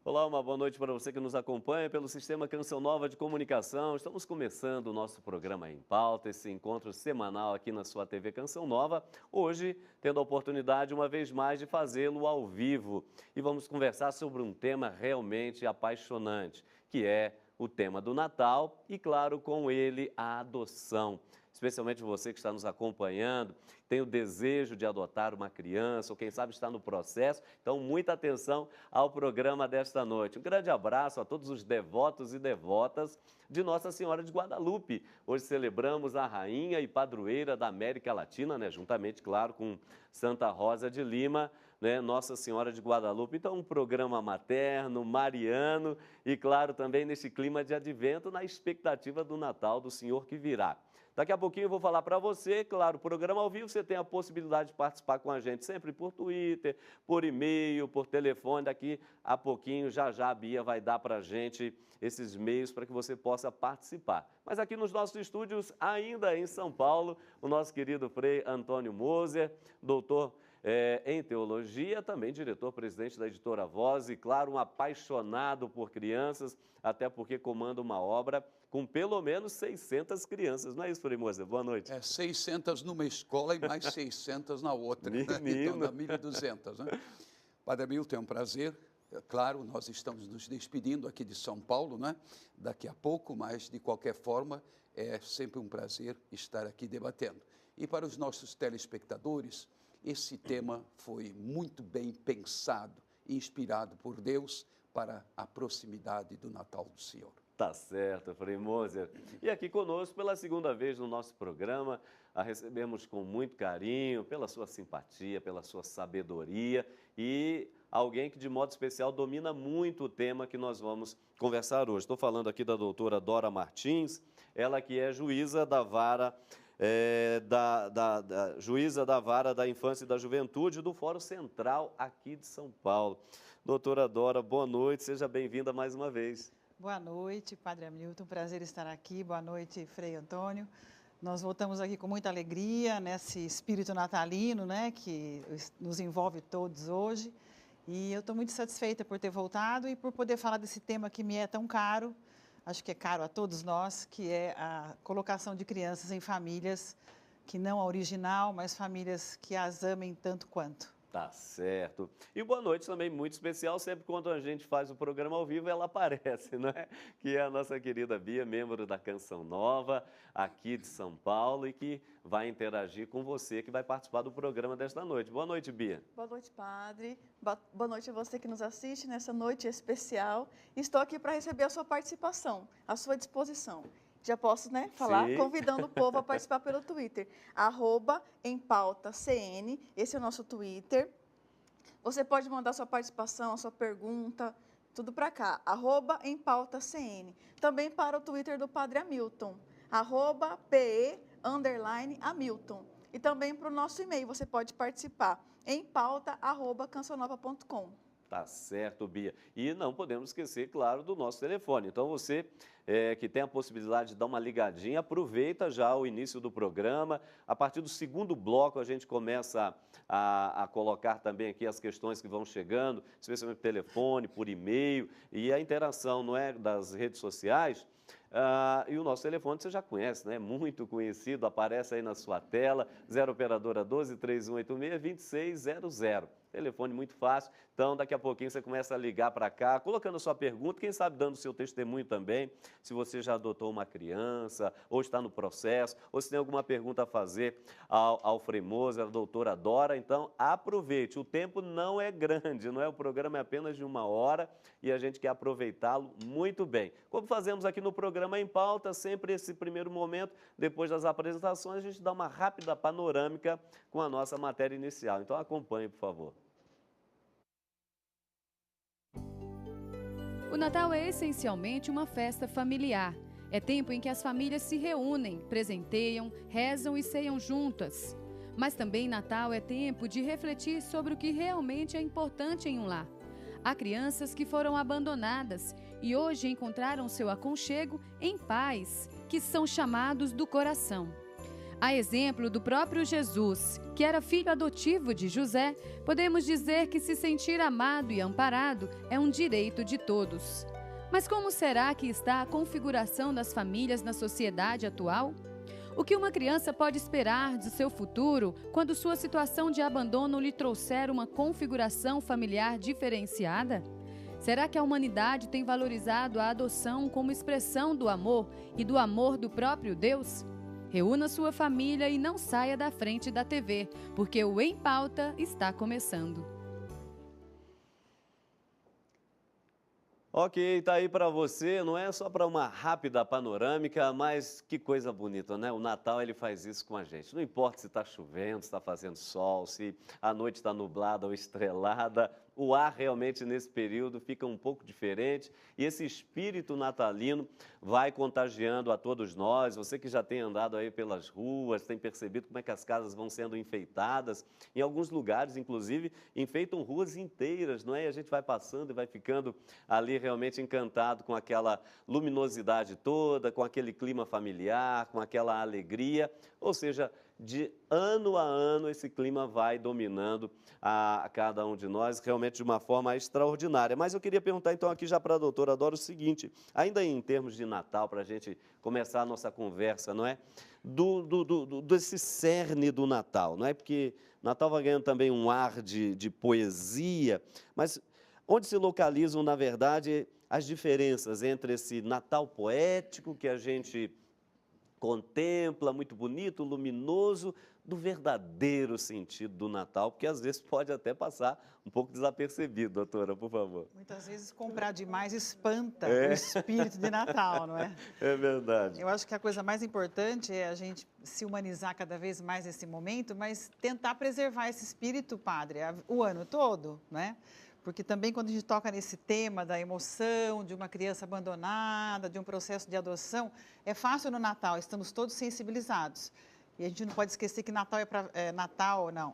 Olá, uma boa noite para você que nos acompanha pelo Sistema Canção Nova de Comunicação. Estamos começando o nosso programa Em Pauta, esse encontro semanal aqui na sua TV Canção Nova. Hoje, tendo a oportunidade, uma vez mais, de fazê-lo ao vivo. E vamos conversar sobre um tema realmente apaixonante, que é o tema do Natal e, claro, com ele, a adoção. Especialmente você que está nos acompanhando, tem o desejo de adotar uma criança, ou quem sabe está no processo. Então, muita atenção ao programa desta noite. Um grande abraço a todos os devotos e devotas de Nossa Senhora de Guadalupe. Hoje celebramos a rainha e padroeira da América Latina, juntamente, claro, com Santa Rosa de Lima, Nossa Senhora de Guadalupe. Então, um programa materno, mariano e, claro, também nesse clima de advento, na expectativa do Natal do Senhor que virá. Daqui a pouquinho eu vou falar para você, claro, o programa ao vivo você tem a possibilidade de participar com a gente sempre por Twitter, por e-mail, por telefone. Daqui a pouquinho, já a Bia vai dar para a gente esses meios para que você possa participar. Mas aqui nos nossos estúdios, ainda em São Paulo, o nosso querido Frei Antônio Moser, doutor em teologia, também diretor-presidente da Editora Voz e, claro, um apaixonado por crianças, até porque comanda uma obra com pelo menos 600 crianças. Não é isso, Frei Moser? Boa noite. 600 numa escola e mais 600 na outra. Menino. Então, dá 1.200. Padre Milton, é um prazer. Claro, nós estamos nos despedindo aqui de São Paulo, daqui a pouco, mas, de qualquer forma, é sempre um prazer estar aqui debatendo. E para os nossos telespectadores, esse tema foi muito bem pensado e inspirado por Deus para a proximidade do Natal do Senhor. Tá certo, Frei Moser. E aqui conosco, pela segunda vez no nosso programa, a recebemos com muito carinho, pela sua simpatia, pela sua sabedoria e alguém que, de modo especial, domina muito o tema que nós vamos conversar hoje. Estou falando aqui da doutora Dora Martins, ela que é juíza da vara juíza da Vara da Infância e da Juventude do Fórum Central aqui de São Paulo. Doutora Dora, boa noite, seja bem-vinda mais uma vez. Boa noite, Padre Hamilton, prazer estar aqui. Boa noite, Frei Antônio. Nós voltamos aqui com muita alegria nesse espírito natalino, que nos envolve todos hoje. E eu estou muito satisfeita por ter voltado e por poder falar desse tema que me é tão caro, acho que é caro a todos nós, que é a colocação de crianças em famílias que não a original, mas famílias que as amem tanto quanto. Tá certo. E boa noite também, muito especial, sempre quando a gente faz o programa ao vivo, ela aparece, Que é a nossa querida Bia, membro da Canção Nova, aqui de São Paulo, e que vai interagir com você, que vai participar do programa desta noite. Boa noite, Bia. Boa noite, Padre. Boa noite a você que nos assiste nessa noite especial. Estou aqui para receber a sua participação, à sua disposição. Já posso, falar? Sim. Convidando o povo a participar pelo Twitter. @EmpautaCN, esse é o nosso Twitter. Você pode mandar sua participação, sua pergunta, tudo para cá. @EmpautaCN. Também para o Twitter do Padre Hamilton. @PE_Hamilton. E também para o nosso e-mail, você pode participar. empauta@cancionova.com. Tá certo, Bia. E não podemos esquecer, claro, do nosso telefone. Então, você que tem a possibilidade de dar uma ligadinha, aproveita já o início do programa. A partir do segundo bloco, a gente começa a colocar também aqui as questões que vão chegando, especialmente por telefone, por e-mail, e a interação, das redes sociais. E o nosso telefone você já conhece, muito conhecido, aparece aí na sua tela, 0 operadora 12 3186 2600. Telefone muito fácil, então daqui a pouquinho você começa a ligar para cá, colocando a sua pergunta, quem sabe dando o seu testemunho também, se você já adotou uma criança, ou está no processo, ou se tem alguma pergunta a fazer ao Frei Moser, à doutora Dora, então aproveite, o tempo não é grande, o programa é apenas de 1 hora e a gente quer aproveitá-lo muito bem. Como fazemos aqui no programa Em Pauta, sempre esse primeiro momento, depois das apresentações, a gente dá uma rápida panorâmica com a nossa matéria inicial, então acompanhe, por favor. O Natal é essencialmente uma festa familiar. É tempo em que as famílias se reúnem, presenteiam, rezam e ceiam juntas. Mas também Natal é tempo de refletir sobre o que realmente é importante em um lar. Há crianças que foram abandonadas e hoje encontraram seu aconchego em pais, que são chamados do coração. A exemplo do próprio Jesus, que era filho adotivo de José, podemos dizer que se sentir amado e amparado é um direito de todos. Mas como será que está a configuração das famílias na sociedade atual? O que uma criança pode esperar de seu futuro quando sua situação de abandono lhe trouxer uma configuração familiar diferenciada? Será que a humanidade tem valorizado a adoção como expressão do amor e do amor do próprio Deus? Reúna sua família e não saia da frente da TV, porque o Em Pauta está começando. Ok, tá aí para você, não é só para uma rápida panorâmica, mas que coisa bonita, né? O Natal, ele faz isso com a gente. Não importa se está chovendo, se está fazendo sol, se a noite está nublada ou estrelada, o ar realmente nesse período fica um pouco diferente e esse espírito natalino vai contagiando a todos nós. Você que já tem andado aí pelas ruas, tem percebido como é que as casas vão sendo enfeitadas. Em alguns lugares, inclusive, enfeitam ruas inteiras, não é? E a gente vai passando e vai ficando ali realmente encantado com aquela luminosidade toda, com aquele clima familiar, com aquela alegria. Ou seja, de ano a ano, esse clima vai dominando a cada um de nós, realmente de uma forma extraordinária. Mas eu queria perguntar, então, aqui já para a doutora Dora o seguinte, ainda em termos de Natal, para a gente começar a nossa conversa, não é? Desse cerne do Natal, não é? Porque Natal vai ganhando também um ar de poesia, mas onde se localizam, na verdade, as diferenças entre esse Natal poético que a gente contempla, muito bonito, luminoso, do verdadeiro sentido do Natal, porque às vezes pode até passar um pouco desapercebido, doutora, por favor. Muitas vezes comprar demais espanta o espírito de Natal, não é? É verdade. Eu acho que a coisa mais importante é a gente se humanizar cada vez mais nesse momento, mas tentar preservar esse espírito, padre, o ano todo, não é? Porque também quando a gente toca nesse tema da emoção, de uma criança abandonada, de um processo de adoção, é fácil no Natal, estamos todos sensibilizados. E a gente não pode esquecer que Natal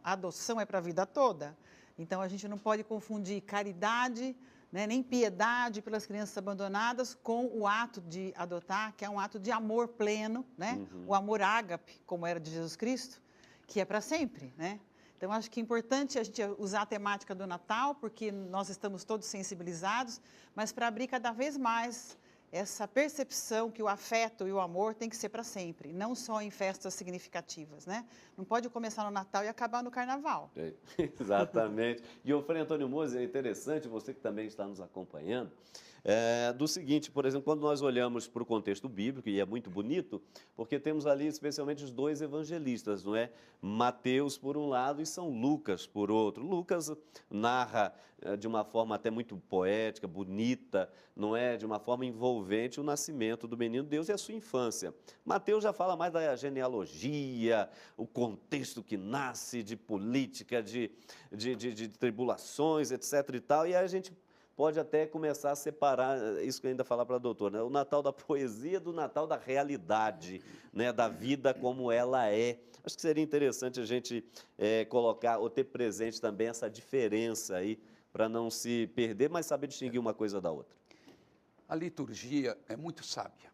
a adoção é para a vida toda. Então a gente não pode confundir caridade, né, nem piedade pelas crianças abandonadas com o ato de adotar, que é um ato de amor pleno, né? O amor ágape, como era de Jesus Cristo, que é para sempre, né? Então, acho que é importante a gente usar a temática do Natal, porque nós estamos todos sensibilizados, mas para abrir cada vez mais essa percepção que o afeto e o amor tem que ser para sempre, não só em festas significativas, né? Não pode começar no Natal e acabar no Carnaval. Exatamente. E o Frei Antônio Mose, é interessante, você que também está nos acompanhando, do seguinte, por exemplo, quando nós olhamos para o contexto bíblico, e é muito bonito, porque temos ali especialmente os dois evangelistas, não é? Mateus por um lado e São Lucas por outro. Lucas narra de uma forma até muito poética, bonita, não é? De uma forma envolvente o nascimento do menino Deus e a sua infância. Mateus já fala mais da genealogia, o contexto que nasce, de política, de tribulações, etc. e tal, e aí a gente pode até começar a separar, isso que eu ainda falar para a doutora, né? O Natal da poesia do Natal da realidade, né? Da vida como ela é. Acho que seria interessante a gente colocar ou ter presente também essa diferença aí, para não se perder, mas saber distinguir uma coisa da outra. A liturgia é muito sábia.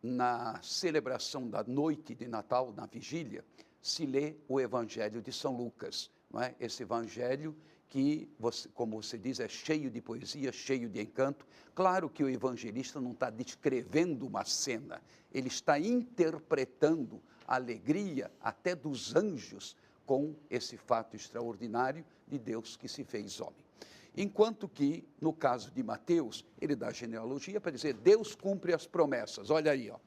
Na celebração da noite de Natal, na vigília, se lê o Evangelho de São Lucas, não é? Esse Evangelho que, como você diz, é cheio de poesia, cheio de encanto. Claro que o evangelista não está descrevendo uma cena, ele está interpretando a alegria até dos anjos com esse fato extraordinário de Deus que se fez homem. Enquanto que, no caso de Mateus, ele dá genealogia para dizer, Deus cumpre as promessas. Olha aí, ó,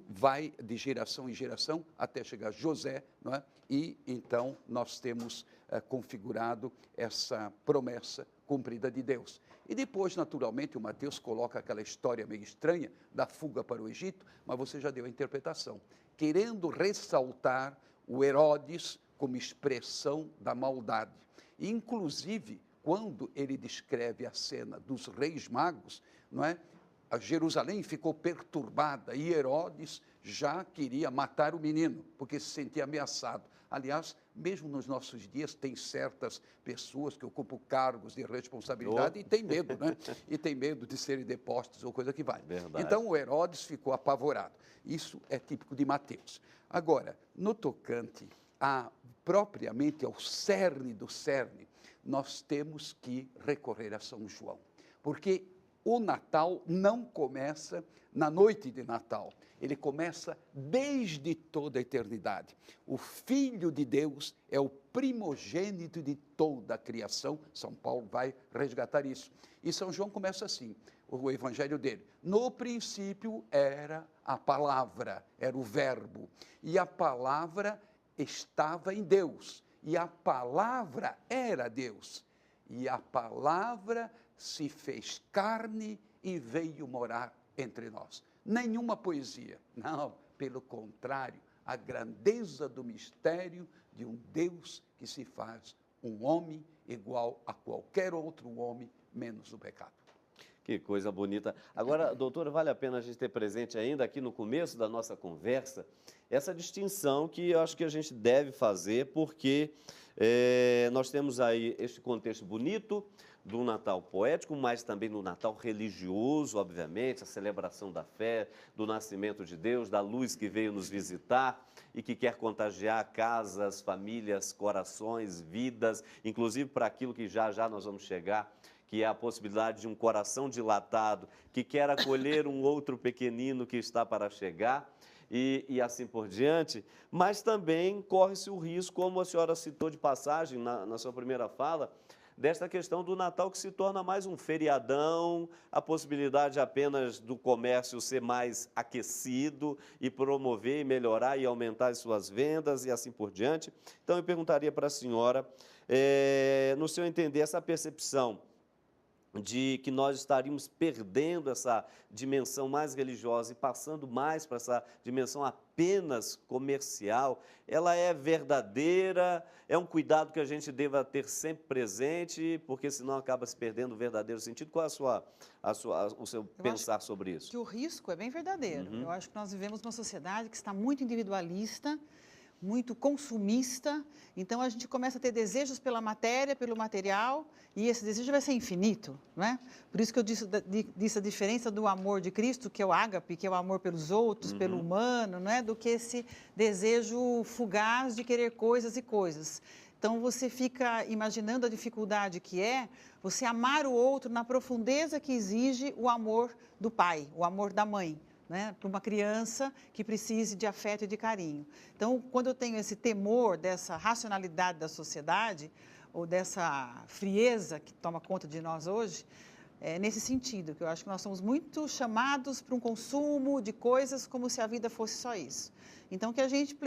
vai de geração em geração até chegar José, não é? E então nós temos configurado essa promessa cumprida de Deus. E depois, naturalmente, o Mateus coloca aquela história meio estranha da fuga para o Egito, mas você já deu a interpretação, querendo ressaltar o Herodes como expressão da maldade. Inclusive, quando ele descreve a cena dos reis magos, não é? A Jerusalém ficou perturbada e Herodes já queria matar o menino, porque se sentia ameaçado. Aliás, mesmo nos nossos dias, tem certas pessoas que ocupam cargos de responsabilidade e têm medo, né? E tem medo de serem depostos ou coisa que vale. Verdade. Então, o Herodes ficou apavorado. Isso é típico de Mateus. Agora, no tocante propriamente ao cerne do cerne, nós temos que recorrer a São João, porque o Natal não começa na noite de Natal, ele começa desde toda a eternidade. O Filho de Deus é o primogênito de toda a criação. São Paulo vai resgatar isso. E São João começa assim, o evangelho dele. No princípio era a palavra, era o verbo, e a palavra estava em Deus, e a palavra era Deus, e a palavra se fez carne e veio morar entre nós. Nenhuma poesia, não, pelo contrário, a grandeza do mistério de um Deus que se faz um homem igual a qualquer outro homem, menos o pecado. Que coisa bonita. Agora, doutora, vale a pena a gente ter presente ainda aqui no começo da nossa conversa essa distinção que eu acho que a gente deve fazer, porque nós temos aí este contexto bonito do Natal poético, mas também do Natal religioso, obviamente, a celebração da fé, do nascimento de Deus, da luz que veio nos visitar e que quer contagiar casas, famílias, corações, vidas, inclusive para aquilo que já nós vamos chegar, que é a possibilidade de um coração dilatado que quer acolher um outro pequenino que está para chegar e assim por diante, mas também corre-se o risco, como a senhora citou de passagem na sua primeira fala, desta questão do Natal que se torna mais um feriadão, a possibilidade apenas do comércio ser mais aquecido e promover e melhorar e aumentar as suas vendas e assim por diante. Então eu perguntaria para a senhora, no seu entender, essa percepção de que nós estaríamos perdendo essa dimensão mais religiosa e passando mais para essa dimensão apenas comercial, ela é verdadeira, é um cuidado que a gente deva ter sempre presente, porque senão acaba se perdendo o verdadeiro sentido. Qual é o seu pensar sobre isso? Que o risco é bem verdadeiro. Eu acho que nós vivemos uma sociedade que está muito individualista, muito consumista, então a gente começa a ter desejos pela matéria, pelo material, e esse desejo vai ser infinito, não é? Por isso que eu disse a diferença do amor de Cristo, que é o ágape, que é o amor pelos outros, pelo humano, não é? Do que esse desejo fugaz de querer coisas e coisas. Então você fica imaginando a dificuldade que é você amar o outro na profundeza que exige o amor do pai, o amor da mãe, né, para uma criança que precise de afeto e de carinho. Então, quando eu tenho esse temor dessa racionalidade da sociedade, ou dessa frieza que toma conta de nós hoje, é nesse sentido, que eu acho que nós somos muito chamados para um consumo de coisas como se a vida fosse só isso. Então, que a gente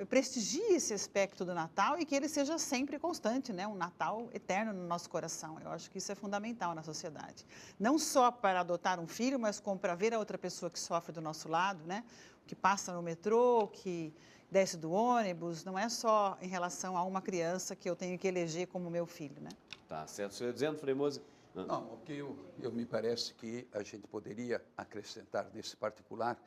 prestigie esse aspecto do Natal e que ele seja sempre constante, né? Um Natal eterno no nosso coração. Eu acho que isso é fundamental na sociedade. Não só para adotar um filho, mas como para ver a outra pessoa que sofre do nosso lado, né? Que passa no metrô, que desce do ônibus. Não é só em relação a uma criança que eu tenho que eleger como meu filho, né? Tá certo. O senhor dizendo, Frei Mose? Não, o que eu me parece que a gente poderia acrescentar nesse particular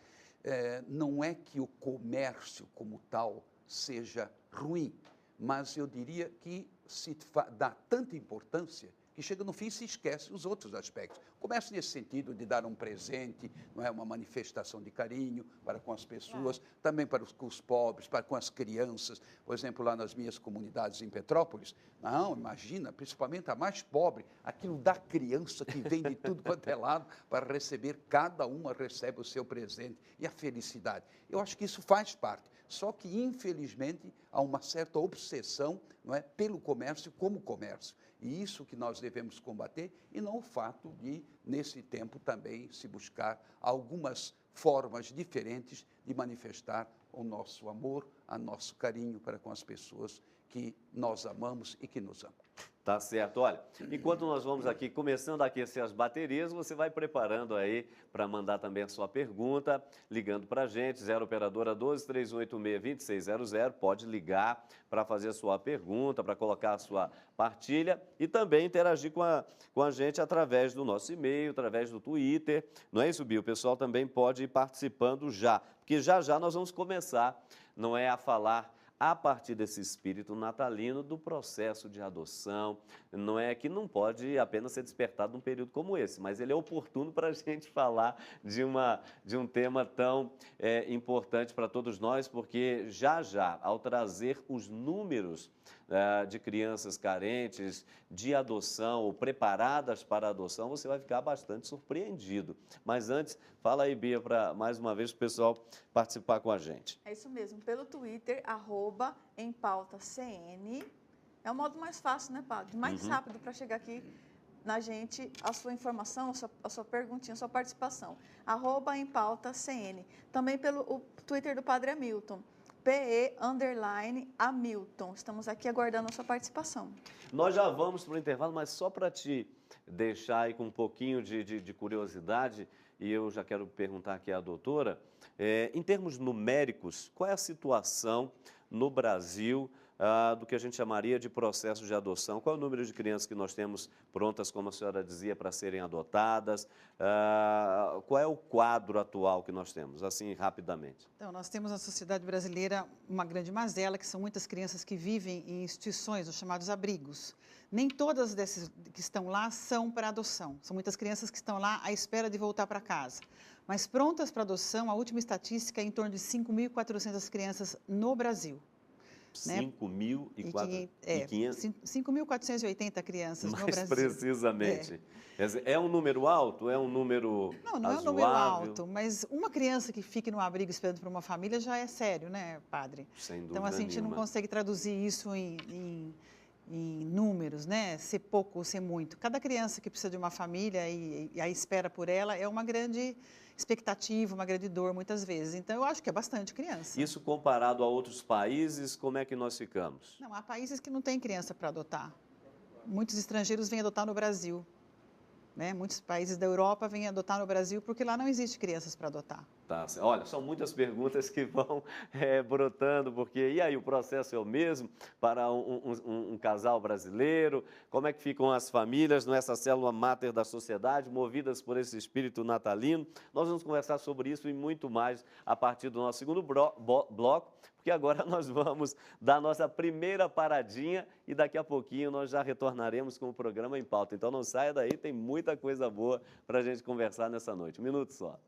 não é que o comércio como tal seja ruim, mas eu diria que se dá tanta importância que chega no fim e se esquece os outros aspectos. Começa nesse sentido de dar um presente, não é, uma manifestação de carinho para com as pessoas, também para os pobres, para com as crianças. Por exemplo, lá nas minhas comunidades em Petrópolis, não, imagina, principalmente a mais pobre, aquilo da criança que vem de tudo quanto é lado para receber, cada uma recebe o seu presente e a felicidade. Eu acho que isso faz parte, só que infelizmente há uma certa obsessão, não é, pelo comércio como comércio. E isso que nós devemos combater, e não o fato de, nesse tempo, também se buscar algumas formas diferentes de manifestar o nosso amor, o nosso carinho para com as pessoas que nós amamos e que nos amam. Tá certo. Olha, enquanto nós vamos aqui começando a aquecer as baterias, você vai preparando aí para mandar também a sua pergunta, ligando para a gente, 0 operadora 12 3186 2600, pode ligar para fazer a sua pergunta, para colocar a sua partilha e também interagir com a gente através do nosso e-mail, através do Twitter, não é isso, Bia? O pessoal também pode ir participando já, porque já nós vamos começar, não é, a falar a partir desse espírito natalino do processo de adoção. Não é que não pode apenas ser despertado num período como esse, mas ele é oportuno para a gente falar de um tema tão importante para todos nós, porque já, ao trazer os números de crianças carentes, de adoção ou preparadas para a adoção, você vai ficar bastante surpreendido. Mas antes, fala aí, Bia, para mais uma vez o pessoal participar com a gente. É isso mesmo, pelo Twitter, @empautacn. É o modo mais fácil, né, Padre? Mais rápido para chegar aqui na gente, a sua informação, a sua perguntinha, a sua participação. @empautacn. Também pelo Twitter do Padre Hamilton. PE_Hamilton. Estamos aqui aguardando a sua participação. Nós já vamos para o intervalo, mas só para te deixar aí com um pouquinho de curiosidade, e eu já quero perguntar aqui à doutora, em termos numéricos, qual é a situação no Brasil do que a gente chamaria de processo de adoção? Qual é o número de crianças que nós temos prontas, como a senhora dizia, para serem adotadas? Qual é o quadro atual que nós temos, assim, rapidamente? Então, nós temos na sociedade brasileira uma grande mazela, que são muitas crianças que vivem em instituições, os chamados abrigos. Nem todas dessas que estão lá são para adoção. São muitas crianças que estão lá à espera de voltar para casa. Mas prontas para adoção, a última estatística é em torno de 5.400 crianças no Brasil. 5.480 crianças no Brasil. Mais precisamente. É um número alto? É um número Não é um razoável? número alto, mas uma criança que fique no abrigo esperando por uma família já é sério, né, padre? Sem dúvida então, assim, a gente não consegue traduzir isso em números, né? Ser pouco ou ser muito. Cada criança que precisa de uma família e a espera por ela é uma grande expectativa, uma grande dor, muitas vezes. Então, eu acho que é bastante criança. Isso comparado a outros países, como é que nós ficamos? Não, há países que não têm criança para adotar. Muitos estrangeiros vêm adotar no Brasil. Né? Muitos países da Europa vêm adotar no Brasil porque lá não existe crianças para adotar. Tá, olha, são muitas perguntas que vão brotando, porque e aí o processo é o mesmo para um casal brasileiro? Como é que ficam as famílias nessa célula máter da sociedade, movidas por esse espírito natalino? Nós vamos conversar sobre isso e muito mais a partir do nosso segundo bloco, porque agora nós vamos dar a nossa primeira paradinha e daqui a pouquinho nós já retornaremos com o programa em pauta. Então não saia daí, tem muita coisa boa para a gente conversar nessa noite. Um minuto só.